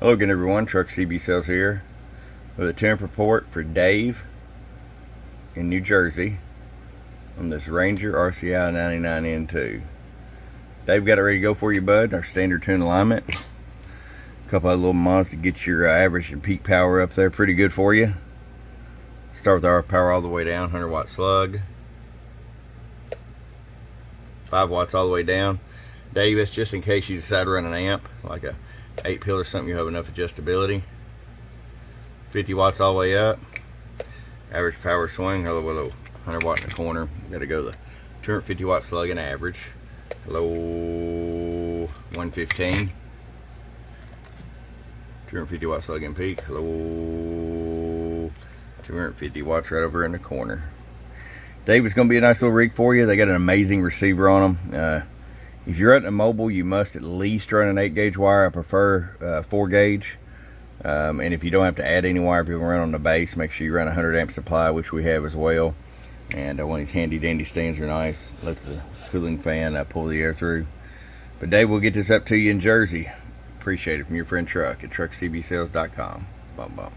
Hello again everyone, Truck CB Sales here with a temp report for Dave in New Jersey on this Ranger RCI 99N2. Dave, got it ready to go for you, bud. Our standard tune alignment. A couple of little mods to get your average and peak power up there pretty good for you. Start with our power all the way down, 100 watt slug. 5 watts all the way down. Dave, that's just in case you decide to run an amp, like a 8 pill or something, you have enough adjustability. 50 watts all the way up. Average power swing, hello, 100 watt in the corner. Gotta go the 250 watt slug in average. Hello, 115. 250 watt slug in peak. Hello, 250 watts right over in the corner. Dave, it's gonna be a nice little rig for you. They got an amazing receiver on them. If you're running a mobile, you must at least run an 8 gauge wire. I prefer 4 gauge. And if you don't have to add any wire, if you can run on the base, make sure you run a 100 amp supply, which we have as well. And one of these handy dandy stands are nice. Lets the cooling fan pull the air through. But Dave, we'll get this up to you in Jersey. Appreciate it from your friend Truck at truckcbsales.com. Bump bump.